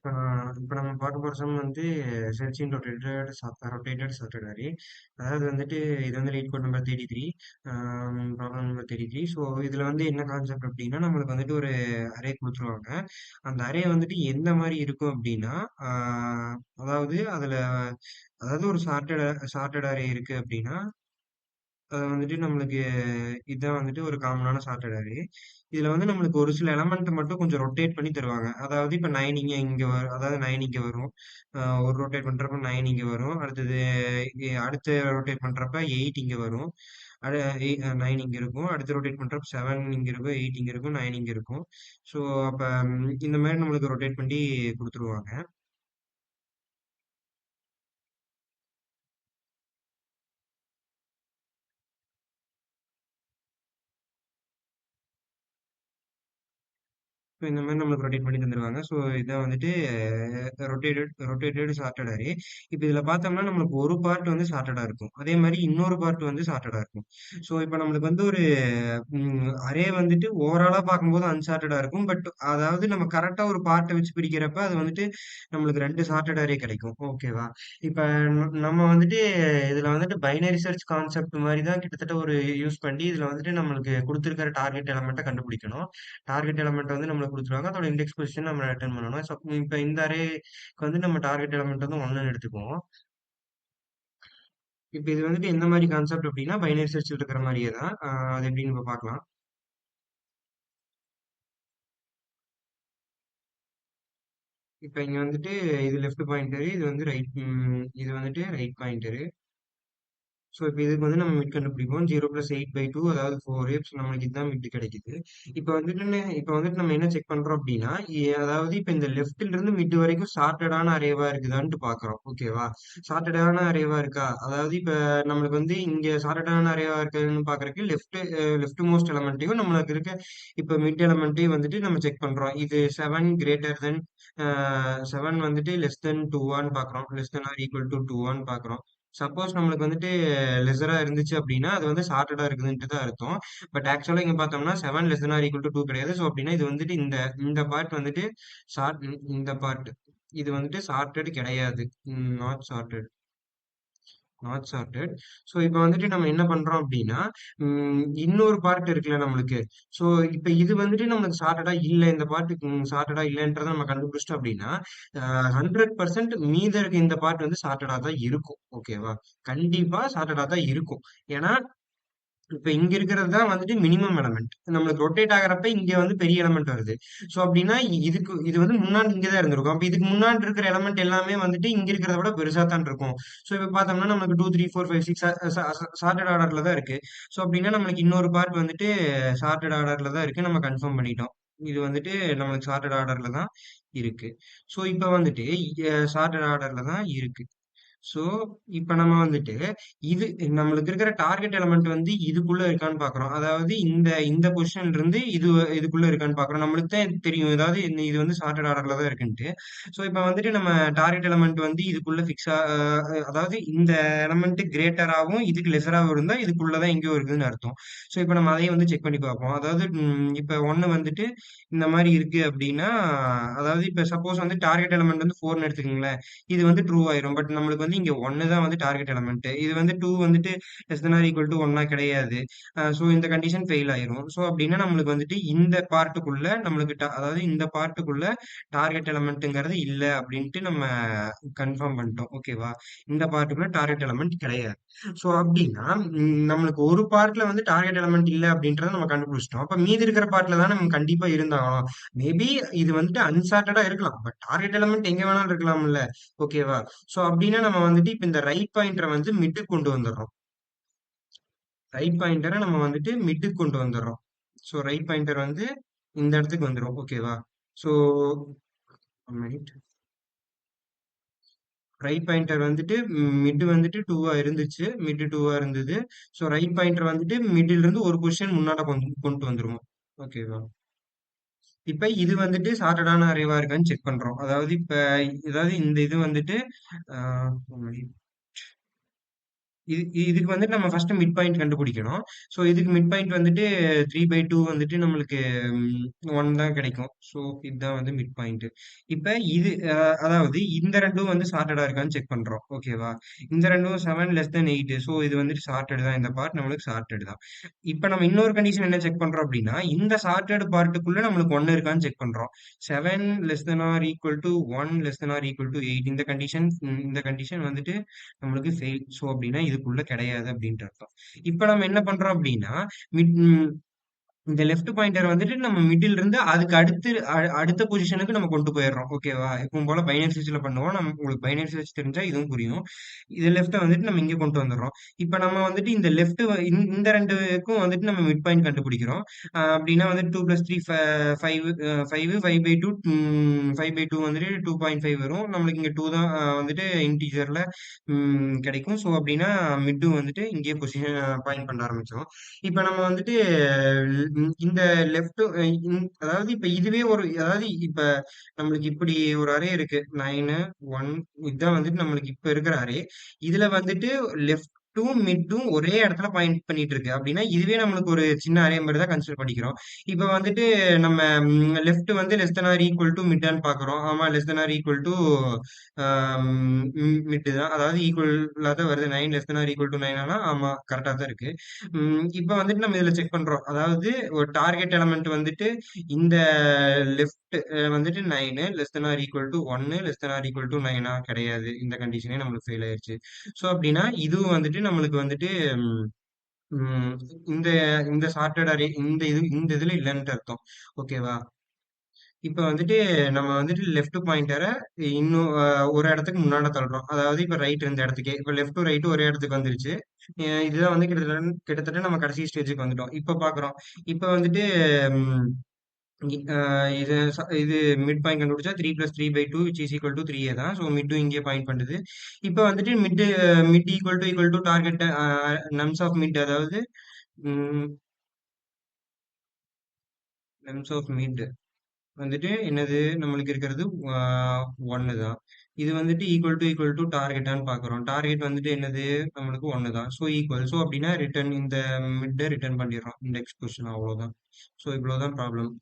இப்ப நம்ம பார்க்க போற சம் வந்து செர்ச்சின் ரொட்டேட்டட் சார்ட்டட் அரே. அதாவது வந்துட்டு இது வந்து LeetCode number 33, problem number 33. So இதுல வந்து என்ன கான்செப்ட் அப்படின்னா நம்மளுக்கு வந்துட்டு ஒரு அரே கொடுத்துருவாங்க. அந்த அரே வந்துட்டு எந்த மாதிரி இருக்கும் அப்படின்னா அதாவது அதாவது ஒரு சார்ட்டட் அரே இருக்கு அப்படின்னா அது வந்துட்டு நம்மளுக்கு இதான் வந்துட்டு ஒரு காமனான சார்ட்டட் அரே. இதுல வந்து நம்மளுக்கு ஒரு சில எலமெண்ட் மட்டும் கொஞ்சம் ரொட்டேட் பண்ணி தருவாங்க. அதாவது இப்ப 9 இங்க வரும். அதாவது 9 இங்க வரும். ஒரு ரொட்டேட் பண்றப்ப 9 இங்க வரும். அடுத்தது அடுத்து ரொட்டேட் பண்றப்ப 8 இங்க வரும். அடு 9 இங்க இருக்கும். அடுத்து ரொட்டேட் பண்றப்ப 7 இங்க இருக்கும். 8 இங்க இருக்கும். 9 இங்க இருக்கும். ஸோ அப்ப இந்த மாதிரி நம்மளுக்கு ரொட்டேட் பண்ணி கொடுத்துருவாங்க. ஸோ இந்த மாதிரி நம்மளுக்கு ரொட்டேட் பண்ணி தந்துருவாங்க. ஸோ இதான் வந்துட்டு ரொட்டேட்டட் சார்ட்டட் அரே. இப்போ இதில் பார்த்தோம்னா நம்மளுக்கு ஒரு பார்ட் வந்து சார்ட்டடாக இருக்கும். அதே மாதிரி இன்னொரு பார்ட் வந்து சார்ட்டடாக இருக்கும். ஸோ இப்போ நம்மளுக்கு வந்து ஒரு அரே வந்துட்டு ஓவராலாக பார்க்கும்போது அன்சார்ட்டடாக இருக்கும். பட் அதாவது நம்ம கரெக்டாக ஒரு பார்ட்டை வச்சு பிரிக்கிறப்ப அது வந்துட்டு நம்மளுக்கு ரெண்டு சார்ட்டட் அரே கிடைக்கும். ஓகேவா? இப்போ நம்ம வந்துட்டு இதில் வந்துட்டு பைனரி சர்ச் கான்செப்ட் மாதிரி தான் கிட்டத்தட்ட ஒரு யூஸ் பண்ணி இதில் வந்துட்டு நம்மளுக்கு கொடுத்துருக்கிற டார்கெட் எலமெண்ட்டை கண்டுபிடிக்கணும். டார்கெட் எலமெண்ட் வந்து நம்மளுக்கு குடுத்துருவாங்க. அதோட இண்டெக்ஸ் பொசிஷன் நம்ம ரிட்டர்ன் பண்ணணும். இப்ப இந்த அரேக்கு வந்து நம்ம டார்கெட் எலமெண்ட் வந்து 1ன்னு எடுத்துக்குவோம். இப்ப இது வந்துட்டு எந்த மாரி கான்செப்ட் அப்டின்னா, பைனரி சர்ச்ல இருக்கிற மாரியே தான். அது எப்டின்னு இப்ப பார்க்கலாம். இப்ப இங்க வந்துட்டு இது லெஃப்ட் பாயிண்டரு, இது வந்துட்டு ரைட் பாயிண்டரு. ஸோ இப்போ இதுக்கு வந்து நம்ம மிட் கண்டுபிடிப்போம். 0 + 8/2 அதாவது 4. நம்மளுக்கு இதுதான் மிட் கிடைக்குது. இப்போ வந்துட்டு நம்ம என்ன செக் பண்றோம் அப்படின்னா, அதாவது இப்போ இந்த லெஃப்ட்ல இருந்து மிட் வரைக்கும் சார்ட்டடான அரேவா இருக்குதான்ட்டு பார்க்குறோம். ஓகேவா? சார்ட்டடான அரேவா இருக்கா? அதாவது இப்போ நம்மளுக்கு வந்து இங்க சார்ட்டடான அரேவா இருக்குதுன்னு பார்க்கறதுக்கு லெஃப்ட் மோஸ்ட் எலமெண்ட்டையும் நம்மளுக்கு இருக்க இப்போ மிட் எலமெண்ட்டையும் வந்துட்டு நம்ம செக் பண்றோம். இது 7 கிரேட்டர் தென் 7 வந்துட்டு லெஸ் தென் 2 பார்க்குறோம். Less than or equal to 2 பார்க்குறோம். சப்போஸ் நம்மளுக்கு வந்துட்டு லெஸரா இருந்துச்சு அப்படின்னா அது வந்து சார்ட்டடா இருக்குதுன்ட்டு தான் அர்த்தம். பட் ஆக்சுவலா இங்க பார்த்தோம்னா 7 less than or equal to 2 கிடையாது. ஸோ அப்படின்னா இது வந்துட்டு இந்த இந்த பார்ட் வந்துட்டு இந்த பார்ட் இது வந்துட்டு சார்ட்டட் கிடையாது. Not sorted. Not sorted. So இப்போ வந்துட்டு நம்ம என்ன பண்றோம் அப்படின்னா இன்னொரு பார்ட் இருக்குல்ல நம்மளுக்கு. ஸோ இப்போ இது வந்துட்டு நம்மளுக்கு சார்ட்டடா இல்லை, இந்த பார்ட் சார்ட்டடா இல்லைன்றதை நம்ம கண்டுபிடிச்சிட்டோம் அப்படின்னா 100% மீத இருக்க இந்த பார்ட் வந்து சார்ட்டடா தான் இருக்கும். ஓகேவா? கண்டிப்பா சார்ட்டடா தான் இருக்கும். ஏன்னா இப்ப இங்க இருக்கிறது தான் வந்துட்டு மினிமம் எலமெண்ட். நம்மளுக்கு ரொட்டேட் ஆகுறப்ப இங்க வந்து பெரிய எலமெண்ட் வருது. சோ அப்படின்னா இது வந்து முன்னாடி இங்க தான் இருந்திருக்கும். அப்ப இதுக்கு முன்னாடி இருக்கிற எலமெண்ட் எல்லாமே வந்துட்டு இங்க இருக்கிறத விட பெருசா தான் இருக்கும். சோ இப்ப பார்த்தோம்னா நமக்கு 2, 3, 4, 5, 6 சார்ட்டட் ஆர்டர்ல தான் இருக்கு. சோ அப்படின்னா நம்மளுக்கு இன்னொரு பார்ட் வந்துட்டு சார்ட்டட் ஆர்டர்ல தான் இருக்கு. நம்ம கன்ஃபார்ம் பண்ணிட்டோம். இது வந்துட்டு நம்மளுக்கு சார்ட்டட் ஆர்டர்ல தான் இருக்கு. சோ இப்ப வந்துட்டு சார்ட்டட் ஆர்டர்ல தான் இருக்கு. சோ, இப்ப நம்ம வந்துட்டு இது நம்மளுக்கு இருக்கிற டார்கெட் எலிமெண்ட் வந்து இதுக்குள்ள இருக்கான்னு பார்க்குறோம். அதாவது இந்த இந்த பொசிஷன்ல இருந்து இதுக்குள்ள இருக்கான்னு பார்க்குறோம். நம்மளுக்கு தான் இது தெரியும். அதாவது இது வந்து சார்ட்டட் ஆர்டர்ல தான் இருக்குன்ட்டு. சோ, இப்ப வந்துட்டு நம்ம டார்கெட் எலிமெண்ட் வந்து இதுக்குள்ள அதாவது இந்த எலிமெண்ட் கிரேட்டராவும் இதுக்கு லெஸராவும் இருந்தா இதுக்குள்ள தான் எங்கேயோ இருக்குதுன்னு அர்த்தம். சோ, இப்ப நம்ம அதையும் வந்து செக் பண்ணி பார்ப்போம். அதாவது இப்ப 1 வந்துட்டு இந்த மாரி இருக்கு அப்படின்னா, அதாவது இப்ப சப்போஸ் வந்து டார்கெட் எலிமெண்ட் வந்து 4ன்னு எடுத்துக்கங்களேன். இது வந்து ட்ரூ ஆயிரும். பட் நம்மளுக்கு வந்து இங்க 1 தான் வந்து டார்கெட் எலமெண்ட். இது வந்து 2 வந்துட்டு less than or equal to 1 கிடையாது. சோ இந்த கண்டிஷன் ஃபெயில் ஆயிரும். சோ அப்படின்னா நம்மளுக்கு வந்துட்டு இந்த பார்ட்டுக்குள்ள நம்மளுக்கு அதாவது இந்த பார்ட்டுக்குள்ள டார்கெட் எலமெண்ட்ங்கிறது இல்ல அப்படின்ட்டு நம்ம கன்ஃபார்ம் பண்ணிட்டோம். ஓகேவா? இந்த பார்ட்டுக்குள்ள டார்கெட் எலமெண்ட் கிடையாது. சோ அப்படின்னா நம்மளுக்கு ஒரு பார்ட்ல வந்து டார்கெட் எலமெண்ட் இல்ல அப்படின்றத நம்ம கண்டுபிடிச்சிட்டோம். அப்ப மீதி இருக்கிற பார்ட்ல தான் நம்ம கண்டிப்பா இருந்தாகணும். மேபி இது வந்துட்டு அன்சார்ட்டடா இருக்கலாம். பட் டார்கெட் எலமெண்ட் எங்க வேணாலும் இருக்கலாம்ல. ஓகேவா? சோ அப்டின்னா நம்ம வந்துட்டு இப்ப இந்த ரைட் பாயிண்டர வந்து மிட்டுக்கு கொண்டு வந்துர்றோம். ரைட் பாயிண்டர நம்ம வந்துட்டு மிட்டுக்கு கொண்டு வந்துர்றோம். சோ ரைட் பாயிண்டர் வந்து இந்த இடத்துக்கு வந்துரும். ஓகேவா? So 1 minute. ரைட் பாயிண்டர் வந்துட்டு மிட் வந்துட்டு 2 இருந்துச்சு. மிட் 2 இருந்தது. சோ ரைட் பாயிண்டர் வந்துட்டு மிடில் இருந்து ஒரு பொசிஷன் முன்னாடி கொண்டு வந்துருவோம். ஓகேவா? இப்ப இது வந்துட்டு சார்ட்டடான அரேவா இருக்கான்னு செக் பண்றோம். அதாவது இந்த இது வந்துட்டு ஆ இதுக்கு வந்துட்டு நம்ம ஃபர்ஸ்ட் மிட் பாயிண்ட் கண்டுபிடிக்கணும். ஸோ இதுக்கு மிட் பாயிண்ட் வந்துட்டு 3/2 வந்துட்டு நம்மளுக்கு 1 தான் கிடைக்கும். ஸோ இதுதான் வந்து மிட் பாயிண்ட். இப்ப இது அதாவது இந்த ரெண்டும் வந்து சார்ட்டடா இருக்கான்னு செக் பண்றோம். ஓகேவா? இந்த ரெண்டும் 7 லெஸ் தென் 8. ஸோ இது வந்துட்டு சார்ட்டட் தான். இந்த பார்ட் நம்மளுக்கு சார்ட்டட் தான். இப்ப நம்ம இன்னொரு கண்டிஷன் என்ன செக் பண்றோம் அப்படின்னா, இந்த சார்ட்டட் பார்ட்டுக்குள்ள நம்மளுக்கு 1 இருக்கான்னு செக் பண்றோம். 7 less than or equal to 1 less than or equal to 8. இந்த கண்டிஷன் வந்துட்டு நம்மளுக்கு ஃபெயில். ஸோ அப்படின்னா இதுக்குள்ள கிடையாது அப்படின்ட்டு அர்த்தம். இப்ப நம்ம என்ன பண்றோம் அப்படின்னா, மிட் இந்த லெஃப்ட் பாயிண்டர் வந்துட்டு நம்ம மிடில் இருந்து அதுக்கு அடுத்த பொசிஷனுக்கு நம்ம கொண்டு போயிடுறோம். ஓகேவா? எப்பவும் போல பைனரி சர்ச்ல பண்ணுவோம். உங்களுக்கு பைனரி சர்ச் தெரிஞ்சா இதுவும் புரியும். இது லெஃப்ட்ட வந்துட்டு நம்ம இங்க கொண்டு வந்துடுறோம். இப்ப நம்ம வந்துட்டு இந்த லெஃப்ட் இந்த ரெண்டுக்கும் வந்துட்டு நம்ம மிட் பாயிண்ட் கண்டுபிடிக்கிறோம். அப்படின்னா வந்து 2 பிளஸ் 3 5 5/2 5/2 வந்துட்டு 2.5 வரும். நம்மளுக்கு இங்க 2 தான் வந்துட்டு இன்டீஜர்ல கிடைக்கும். ஸோ அப்படின்னா மிட்டும் வந்துட்டு இங்கேயே பொசிஷன் பாயிண்ட் பண்ண ஆரம்பிச்சோம். இப்ப நம்ம வந்துட்டு இந்த லெஃப்ட் அதாவது இப்ப இதுவே அதாவது இப்ப நம்மளுக்கு இப்படி ஒரு அரே இருக்கு 9 1. இதுதான் வந்துட்டு நம்மளுக்கு இப்ப இருக்கிற அரே. இதுல வந்துட்டு லெஃப்ட்டும் மிட்டும் ஒரே இடத்துல பாயிண்ட் பண்ணிட்டு இருக்கு அப்படின்னா இதுவே நம்மளுக்கு ஒரு சின்ன அரே மாதிரி தான் கன்சிடர் பண்ணிக்கிறோம். இப்ப வந்துட்டு நம்ம லெஃப்ட் வந்து less than or equal to மிட்டான்னு பாக்குறோம். ஆமா, less than or equal to mid தான். அதாவது ஈக்குவலா தான் வருது. 9 less than or equal to 9 ஆனா ஆமா கரெக்டா தான் இருக்கு. இப்ப வந்துட்டு நம்ம இதுல செக் பண்றோம். அதாவது ஒரு டார்கெட் எலமெண்ட் வந்துட்டு இந்த லெஃப்ட் வந்துட்டு 9 less than or equal to 1 less than or equal to 9 கிடையாது. இந்த கண்டிஷனே நம்மளுக்கு ஃபெயில் ஆயிருச்சு. ஸோ அப்படின்னா இதுவும் வந்துட்டு நம்மளுக்கு வந்துட்டு ம், ம், இந்த இந்த சார்ட்டட் அரே இந்த இதுல இல்லைன்ட்டு அர்த்தம். ஓகேவா? இப்ப வந்துட்டு நம்ம வந்துட்டு லெஃப்ட் பாயிண்டரை இன்னும் ஒரு இடத்துக்கு முன்னாடி தள்ளுறோம். அதாவது இப்ப ரைட் இந்த இடத்துக்கே இப்ப லெஃப்ட் ரைட் ஒரே இடத்துக்கு வந்துருச்சு. இதுதான் வந்து கிட்டத்தட்ட கிட்டத்தட்ட நம்ம கடைசி ஸ்டேஜுக்கு வந்துட்டோம். இப்ப பாக்குறோம். இப்ப வந்துட்டு ம், இது மிட் பாயிண்ட் கண்டுபிடிச்சா 3 plus 3/2 which is equal to 3a தான். ஸோ மிட்டும் இங்கே பாயிண்ட் பண்ணுது. இப்ப வந்துட்டு mid equal to target nums of mid, அதாவது நம்ஸ் ஆஃப் மிட் வந்துட்டு என்னது நம்மளுக்கு இருக்கிறது 1 தான். இது வந்துட்டு ஈக்குவல் டு டார்கெட்டான்னு பார்க்குறோம். டார்கெட் வந்துட்டு என்னது நம்மளுக்கு 1 தான். So equal. ஸோ அப்படின்னா ரிட்டர்ன் இந்த மிட்டை ரிட்டர்ன் பண்ணிடுறோம். இந்த எக்ஸ்பிரஷன் அவ்வளோதான். ஸோ இவ்வளோதான் ப்ராப்ளம்.